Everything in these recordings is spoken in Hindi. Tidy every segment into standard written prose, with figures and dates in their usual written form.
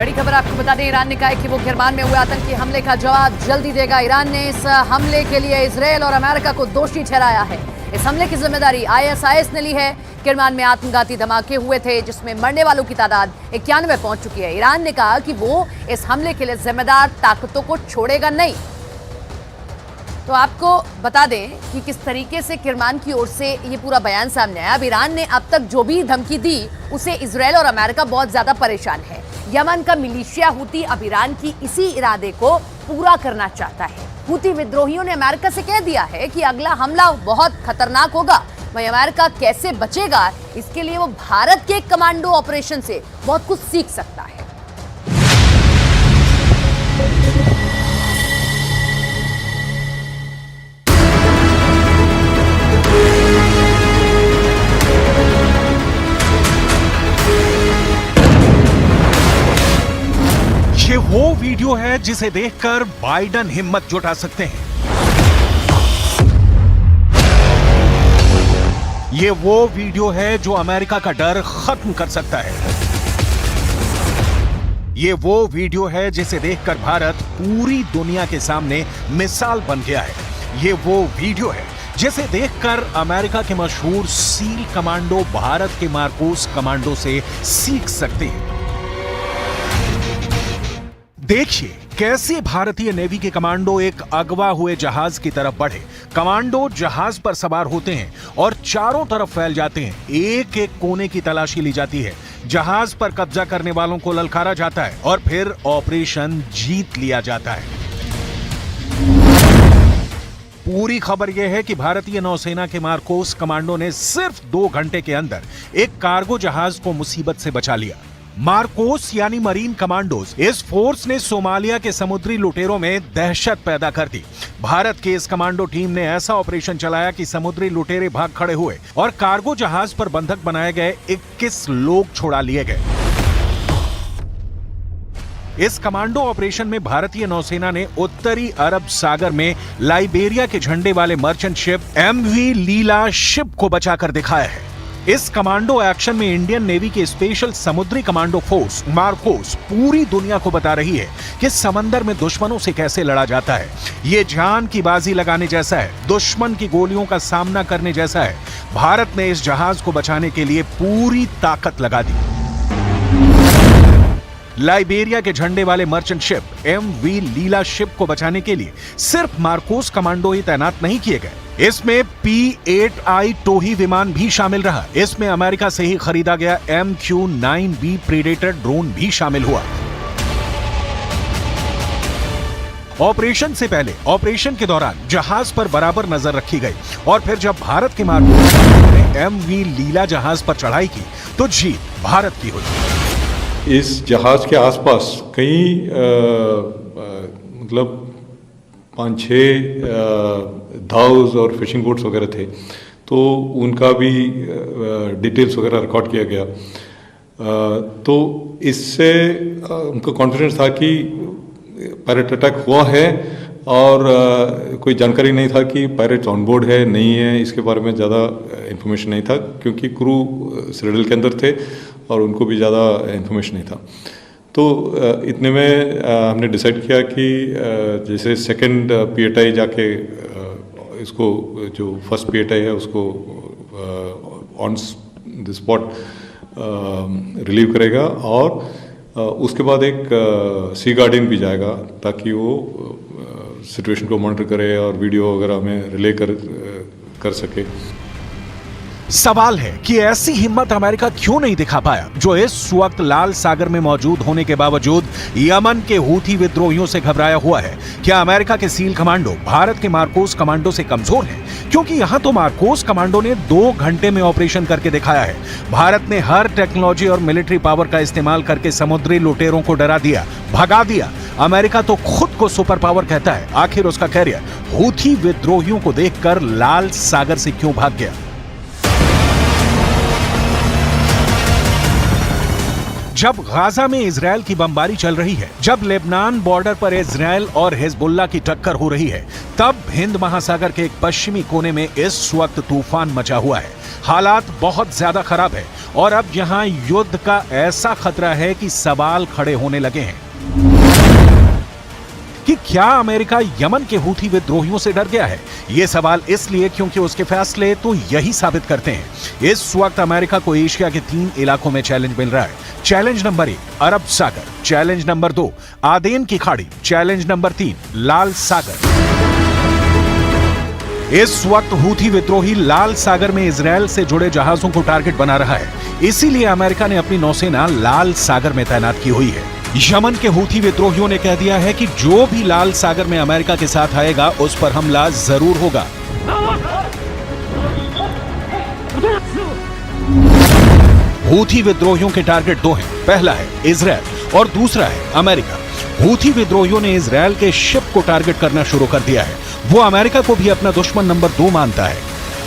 बड़ी खबर आपको बता दें, ईरान ने कहा है कि वो किरमान में हुए आतंकी हमले का जवाब जल्दी देगा। ईरान ने इस हमले के लिए इजरायल और अमेरिका को दोषी ठहराया है। इस हमले की जिम्मेदारी ISIS ने ली है। किरमान में आत्मघाती धमाके हुए थे जिसमें मरने वालों की तादाद 91 पहुंच चुकी है। ईरान ने कहा कि वो इस हमले के लिए जिम्मेदार ताकतों को छोड़ेगा नहीं। तो आपको बता दें कि किस तरीके से किरमान की ओर से ये पूरा बयान सामने आया। अब ईरान ने अब तक जो भी धमकी दी उसे इजरायल और अमेरिका बहुत ज्यादा परेशान है। यमन का मिलिशिया हूती अब ईरान की इसी इरादे को पूरा करना चाहता है। हूती विद्रोहियों ने अमेरिका से कह दिया है कि अगला हमला बहुत खतरनाक होगा। वहीं अमेरिका कैसे बचेगा, इसके लिए वो भारत के कमांडो ऑपरेशन से बहुत कुछ सीख सकता है। ये वो वीडियो है जिसे देखकर बाइडन हिम्मत जुटा सकते हैं। ये वो वीडियो है जो अमेरिका का डर खत्म कर सकता है। ये वो वीडियो है जिसे देखकर भारत पूरी दुनिया के सामने मिसाल बन गया है। ये वो वीडियो है जिसे देखकर अमेरिका के मशहूर सील कमांडो भारत के मार्कोस कमांडो से सीख सकते हैं। देखिए कैसे भारतीय नेवी के कमांडो एक अगवा हुए जहाज की तरफ बढ़े। कमांडो जहाज पर सवार होते हैं और चारों तरफ फैल जाते हैं। एक एक कोने की तलाशी ली जाती है। जहाज पर कब्जा करने वालों को ललकारा जाता है और फिर ऑपरेशन जीत लिया जाता है। पूरी खबर यह है कि भारतीय नौसेना के मार्कोस कमांडो ने सिर्फ 2 घंटे के अंदर एक कार्गो जहाज को मुसीबत से बचा लिया। मार्कोस यानी मरीन कमांडोज, इस फोर्स ने सोमालिया के समुद्री लुटेरों में दहशत पैदा कर दी। भारत की इस कमांडो टीम ने ऐसा ऑपरेशन चलाया कि समुद्री लुटेरे भाग खड़े हुए और कार्गो जहाज पर बंधक बनाए गए 21 लोग छुड़ा लिए गए। इस कमांडो ऑपरेशन में भारतीय नौसेना ने उत्तरी अरब सागर में लाइबेरिया के झंडे वाले मर्चेंट शिप MV लीला शिप को बचाकर दिखाया है। इस कमांडो एक्शन में इंडियन नेवी के स्पेशल समुद्री कमांडो फोर्स मार्कोस पूरी दुनिया को बता रही है कि समंदर में दुश्मनों से कैसे लड़ा जाता है। ये जान की बाजी लगाने जैसा है, दुश्मन की गोलियों का सामना करने जैसा है। भारत ने इस जहाज को बचाने के लिए पूरी ताकत लगा दी। लाइबेरिया के झंडे वाले मर्चेंट शिप MV लीला शिप को बचाने के लिए सिर्फ मार्कोस कमांडो ही तैनात नहीं किए गए। इसमें P-8I टोही विमान भी शामिल रहा। इसमें अमेरिका से ही खरीदा गया MQ-9B प्रेडेटर ड्रोन भी शामिल हुआ। ऑपरेशन से पहले, ऑपरेशन के दौरान जहाज पर बराबर नजर रखी गई और फिर जब भारत के मार्कोस ने MV लीला जहाज पर चढ़ाई की तो जीत भारत की हुई। इस जहाज के आसपास कई मतलब 5-6 धाउस और फिशिंग बोट्स वगैरह थे, तो उनका भी डिटेल्स वगैरह रिकॉर्ड किया गया। तो इससे उनको कॉन्फिडेंस था कि पायरेट अटैक हुआ है और कोई जानकारी नहीं था कि पायरेट्स ऑन बोर्ड है नहीं है, इसके बारे में ज़्यादा इन्फॉर्मेशन नहीं था क्योंकि क्रू सिटाडेल के अंदर थे और उनको भी ज़्यादा इन्फॉर्मेशन नहीं था। तो इतने में हमने डिसाइड किया कि जैसे सेकंड P-8I जाके इसको जो फर्स्ट P-8I है उसको ऑन द स्पॉट रिलीव करेगा और उसके बाद एक सी गार्डियन भी जाएगा ताकि वो सिचुएशन को मॉनिटर करे और वीडियो वगैरह में रिले कर सके। सवाल है कि ऐसी हिम्मत अमेरिका क्यों नहीं दिखा पाया जो इस वक्त लाल सागर में मौजूद होने के बावजूद यमन के हूथी विद्रोहियों से घबराया हुआ है। क्या अमेरिका के सील कमांडो भारत के मार्कोस कमांडो से कमजोर हैं? क्योंकि यहां तो मार्कोस कमांडो ने 2 घंटे में ऑपरेशन करके दिखाया है। भारत ने हर टेक्नोलॉजी और मिलिट्री पावर का इस्तेमाल करके समुद्री लुटेरों को डरा दिया, भगा दिया। अमेरिका तो खुद को सुपर पावर कहता है। आखिर उसका कैरियर हूथी विद्रोहियों को देखकर लाल सागर से क्यों भाग गया? जब गाजा में इजरायल की बमबारी चल रही है, जब लेबनान बॉर्डर पर इजरायल और हिजबुल्लाह की टक्कर हो रही है, तब हिंद महासागर के एक पश्चिमी कोने में इस वक्त तूफान मचा हुआ है। हालात बहुत ज्यादा खराब है और अब यहां युद्ध का ऐसा खतरा है कि सवाल खड़े होने लगे हैं कि क्या अमेरिका यमन के हूथी विद्रोहियों से डर गया है। यह सवाल इसलिए क्योंकि उसके फैसले तो यही साबित करते हैं। इस वक्त अमेरिका को एशिया के 3 इलाकों में चैलेंज मिल रहा है। चैलेंज नंबर 1 अरब सागर, चैलेंज नंबर 2 आदेन की खाड़ी, चैलेंज नंबर 3 लाल सागर। इस वक्त हूथी विद्रोही लाल सागर में इजरायल से जुड़े जहाजों को टारगेट बना रहा है। इसीलिए अमेरिका ने अपनी नौसेना लाल सागर में तैनात की हुई है। यमन के हूथी विद्रोहियों ने कह दिया है कि जो भी लाल सागर में अमेरिका के साथ आएगा उस पर हमला जरूर होगा। हूथी विद्रोहियों के टारगेट 2 हैं। पहला है इजरायल और दूसरा है अमेरिका। हूथी विद्रोहियों ने इजरायल के शिप को टारगेट करना शुरू कर दिया है। वो अमेरिका को भी अपना दुश्मन नंबर 2 मानता है।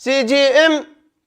CGM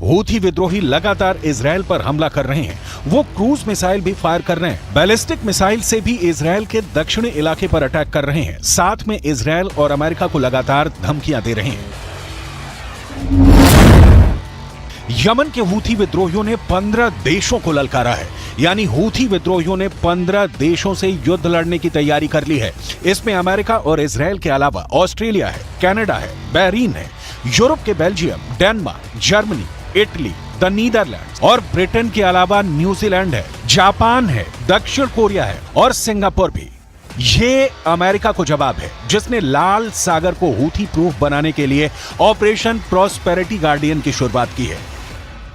हूथी विद्रोही लगातार इजरायल पर हमला कर रहे हैं। वो क्रूज मिसाइल भी फायर कर रहे हैं। बैलिस्टिक मिसाइल से भी इजरायल के दक्षिणी इलाके पर अटैक कर रहे हैं। साथ में इजरायल और अमेरिका को लगातार धमकियां दे रहे हैं। यमन के हूथी विद्रोहियों ने 15 देशों को ललकारा है। यानी हूथी विद्रोहियों ने 15 देशों से युद्ध लड़ने की तैयारी कर ली है। इसमें अमेरिका और इजरायल के अलावा ऑस्ट्रेलिया है, कनाडा है, बहरीन है, यूरोप के Belgium, Denmark, Germany, Italy, the Netherlands और ब्रिटेन के अलावा न्यूजीलैंड है, जापान है, दक्षिण कोरिया है और सिंगापुर भी। ये अमेरिका को जवाब है जिसने लाल सागर को हूथी प्रूफ बनाने के लिए ऑपरेशन प्रॉस्पेरिटी गार्डियन की शुरुआत की है।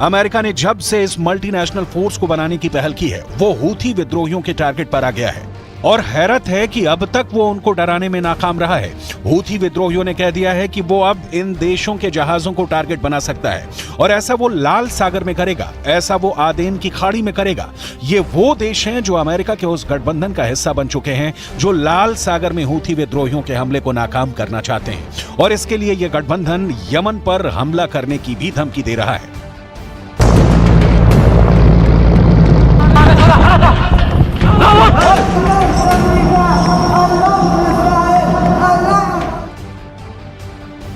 अमेरिका ने जब से इस मल्टीनेशनल फोर्स को बनाने की पहल की है वो हूथी विद्रोहियों के टारगेट पर आ गया है और हैरत है कि अब तक वो उनको डराने में नाकाम रहा है। हूथी विद्रोहियों ने कह दिया है कि वो अब इन देशों के जहाजों को टारगेट बना सकता है और ऐसा वो लाल सागर में करेगा, ऐसा वो आदेन की खाड़ी में करेगा। ये वो देश हैं जो अमेरिका के उस गठबंधन का हिस्सा बन चुके हैं जो लाल सागर में हूथी विद्रोहियों के हमले को नाकाम करना चाहते हैं और इसके लिए ये गठबंधन यमन पर हमला करने की भी धमकी दे रहा है।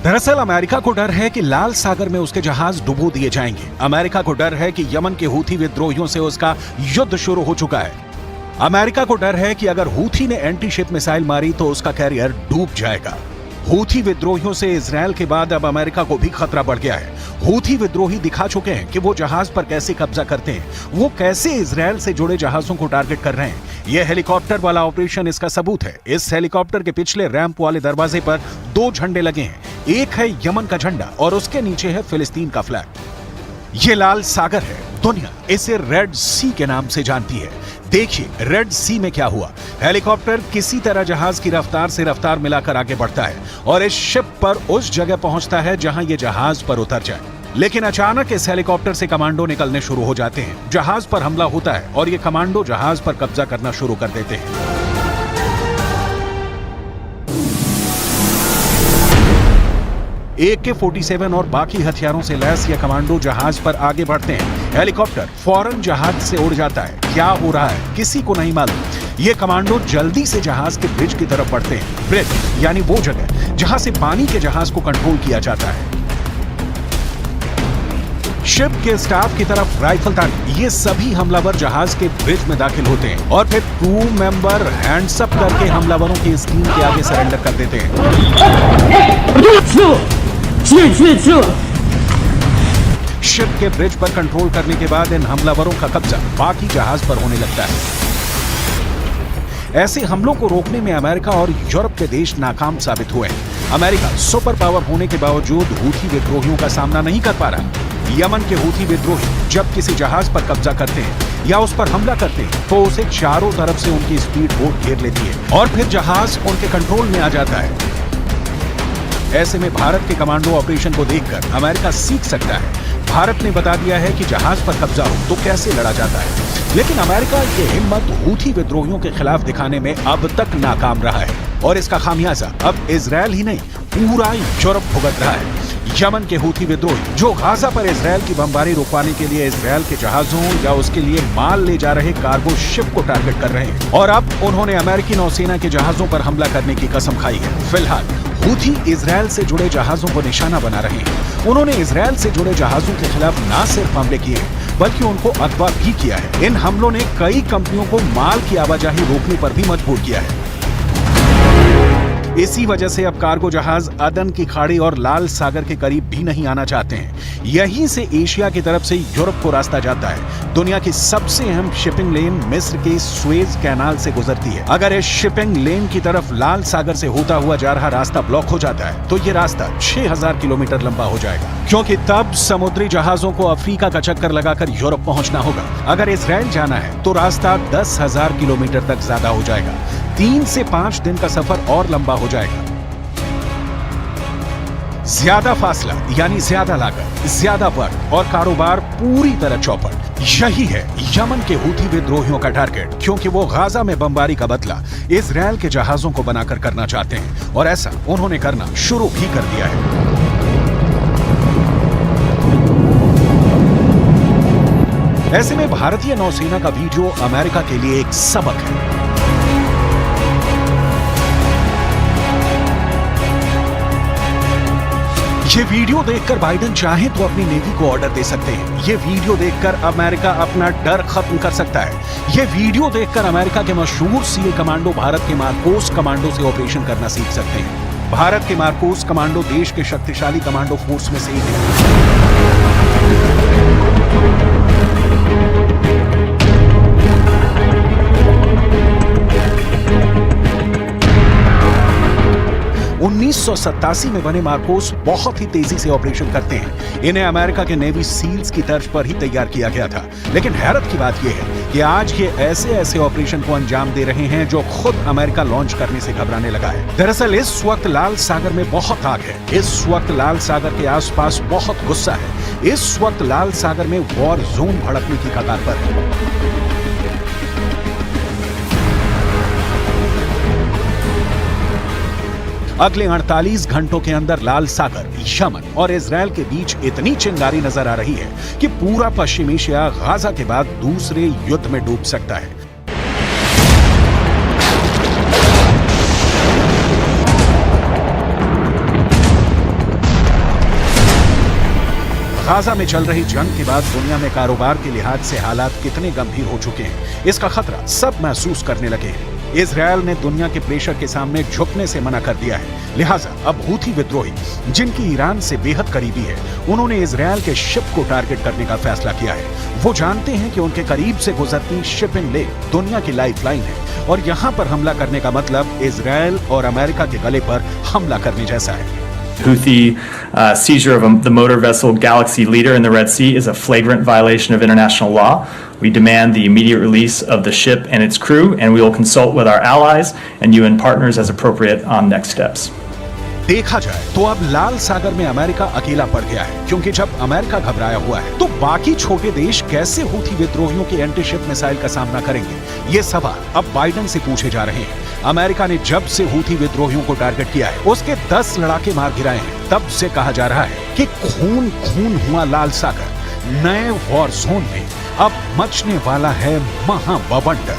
दरअसल अमेरिका को डर है कि लाल सागर में उसके जहाज डुबो दिए जाएंगे। अमेरिका को डर है कि यमन के हूथी विद्रोहियों से उसका युद्ध शुरू हो चुका है। अमेरिका को डर है कि अगर हूथी ने एंटी शिप मिसाइल मारी तो उसका कैरियर डूब जाएगा। हूथी विद्रोहियों से इजरायल के बाद अब अमेरिका को भी खतरा बढ़ गया है। हूथी विद्रोही दिखा चुके हैं कि वो जहाज पर कैसे कब्जा करते हैं, वो कैसे इजरायल से जुड़े जहाजों को टारगेट कर रहे हैं। यह हेलीकॉप्टर वाला ऑपरेशन इसका सबूत है। इस हेलीकॉप्टर के पिछले रैंप वाले दरवाजे पर 2 झंडे लगे हैं। एक है यमन का झंडा और उसके नीचे है फिलिस्तीन का फ्लैग। ये लाल सागर है। दुनिया इसे रेड सी के नाम से जानती है। देखिए रेड सी में क्या हुआ। हेलीकॉप्टर किसी तरह जहाज की रफ्तार से रफ्तार मिलाकर आगे बढ़ता है और इस शिप पर उस जगह पहुंचता है जहां ये जहाज पर उतर जाए। लेकिन अचानक इस हेलीकॉप्टर से कमांडो निकलने शुरू हो जाते हैं। जहाज पर हमला होता है और ये कमांडो जहाज पर कब्जा करना शुरू कर देते हैं। AK-47 और बाकी हथियारों से लैस ये कमांडो जहाज पर आगे बढ़ते हैं। हेलीकॉप्टर फौरन जहाज से उड़ जाता है। क्या हो रहा है किसी को नहीं मालूम। ये कमांडो जल्दी से जहाज के ब्रिज की तरफ बढ़ते हैं। ब्रिज यानी वो जगह जहां से पानी के जहाज को कंट्रोल किया जाता है। शिप के स्टाफ की तरफ राइफल तानी ये सभी हमलावर जहाज के ब्रिज में दाखिल होते हैं और फिर क्रू मेंबर हैंड्स अप करके हमलावरों की स्टीम के आगे सरेंडर कर देते हैं। शिप के ब्रिज पर कंट्रोल करने के बाद इन हमलावरों का कब्जा बाकी जहाज पर होने लगता है। ऐसे हमलों को रोकने में अमेरिका और यूरोप के देश नाकाम साबित हुए हैं। अमेरिका सुपर पावर होने के बावजूद हूथी विद्रोहियों का सामना नहीं कर पा रहा। यमन के हूथी विद्रोही जब किसी जहाज पर कब्जा करते हैं या उस पर हमला करते हैं तो उसे चारों तरफ से उनकी स्पीड बोट घेर लेती है और फिर जहाज उनके कंट्रोल में आ जाता है। ऐसे में भारत के कमांडो ऑपरेशन को देखकर अमेरिका सीख सकता है। भारत ने बता दिया है कि जहाज पर कब्जा हो तो कैसे लड़ा जाता है, लेकिन अमेरिका ये हिम्मत हूथी विद्रोहियों के खिलाफ दिखाने में अब तक नाकाम रहा है और इसका खामियाजा अब इजरायल ही नहीं पूरा यूरोप भुगत रहा है। यमन के हूथी विद्रोही जो गाजा पर इजरायल की बमबारी रुकवाने के लिए इजरायल के जहाजों या उसके लिए माल ले जा रहे कार्गो शिप को टारगेट कर रहे हैं और अब उन्होंने अमेरिकी नौसेना के जहाजों पर हमला करने की कसम खाई है। फिलहाल हूथी इजरायल से जुड़े जहाजों को निशाना बना रहे हैं। उन्होंने इजरायल से जुड़े जहाजों के खिलाफ न सिर्फ हमले किए हैं बल्कि उनको अगवा भी किया है। इन हमलों ने कई कंपनियों को माल की आवाजाही रोकने पर भी मजबूर किया है। इसी वजह से अब कार्गो जहाज अदन की खाड़ी और लाल सागर के करीब भी नहीं आना चाहते हैं। यहीं से एशिया की तरफ से यूरोप को रास्ता जाता है। दुनिया की सबसे अहम शिपिंग लेन मिस्र के सुएज कैनाल से गुजरती है। अगर इस शिपिंग लेन की तरफ लाल सागर से होता हुआ जा रहा रास्ता ब्लॉक हो जाता है तो ये रास्ता 6000 किलोमीटर लंबा हो जाएगा, क्योंकि तब समुद्री जहाजों को अफ्रीका का चक्कर लगाकर यूरोप पहुंचना होगा। अगर इजरायल जाना है तो रास्ता 10,000 किलोमीटर तक ज्यादा हो जाएगा। 3 से 5 दिन का सफर और लंबा हो जाएगा। ज्यादा फासला यानी ज्यादा लागत, ज्यादा वक्त और कारोबार पूरी तरह चौपट। यही है यमन के हूथी विद्रोहियों का टारगेट, क्योंकि वो गाजा में बमबारी का बदला इजरायल के जहाजों को बनाकर करना चाहते हैं और ऐसा उन्होंने करना शुरू भी कर दिया है। ऐसे में भारतीय नौसेना का वीडियो अमेरिका के लिए एक सबक है। ये वीडियो देखकर बाइडेन चाहे तो अपनी नेवी को ऑर्डर दे सकते हैं। ये वीडियो देखकर अमेरिका अपना डर खत्म कर सकता है। ये वीडियो देखकर अमेरिका के मशहूर सील कमांडो भारत के मार्कोस कमांडो से ऑपरेशन करना सीख सकते हैं। भारत के मार्कोस कमांडो देश के शक्तिशाली कमांडो फोर्स में से एक है। 1987 में बने मार्कोस बहुत ही तेजी से ऑपरेशन करते हैं। इन्हें अमेरिका के नेवी सील्स की तर्ज पर ही तैयार किया गया था, लेकिन हैरत की बात यह है कि आज ये ऐसे ऑपरेशन को अंजाम दे रहे हैं जो खुद अमेरिका लॉन्च करने से घबराने लगा है। दरअसल इस वक्त लाल सागर में बहुत आग है। इस वक्त लाल सागर के आसपास बहुत गुस्सा है। इस वक्त लाल सागर में वॉर जोन भड़कने की कगार पर है। अगले 48 घंटों के अंदर लाल सागर, यमन और इजरायल के बीच इतनी चिंगारी नजर आ रही है कि पूरा पश्चिम एशिया गाजा के बाद दूसरे युद्ध में डूब सकता है। गाजा में चल रही जंग के बाद दुनिया में कारोबार के लिहाज से हालात कितने गंभीर हो चुके हैं, इसका खतरा सब महसूस करने लगे हैं। इजरायल ने दुनिया के प्रेशर के सामने झुकने से मना कर दिया है। लिहाजा अब हूथी विद्रोही, जिनकी ईरान से बेहद करीबी है, उन्होंने इजरायल के शिप को टारगेट करने का फैसला किया है। वो जानते हैं कि उनके करीब से गुजरती शिपिंग लेन दुनिया की लाइफलाइन है और यहाँ पर हमला करने का मतलब इजरायल और अमेरिका के गले पर हमला करने जैसा है। Houthi seizure of the motor vessel Galaxy Leader in the Red Sea is a flagrant violation of international law. We demand the immediate release of the ship and its crew, and we will consult with our allies and UN partners as appropriate on next steps. देखा जाए तो अब लाल सागर में अमेरिका अकेला पड़ गया है, क्योंकि जब अमेरिका घबराया हुआ है तो बाकी छोटे देश कैसे हूथी विद्रोहियों के एंटी-शिप मिसाइल का सामना करेंगे? ये सवाल अब बाइडेन से पूछे जा रहे हैं। अमेरिका ने जब से हूथी विद्रोहियों को टारगेट किया है, उसके 10 लड़ाके मार गिराए हैं। तब से कहा जा रहा है कि खून खून हुआ लाल सागर। नए वॉर जोन में अब मचने वाला है महाबवंडर।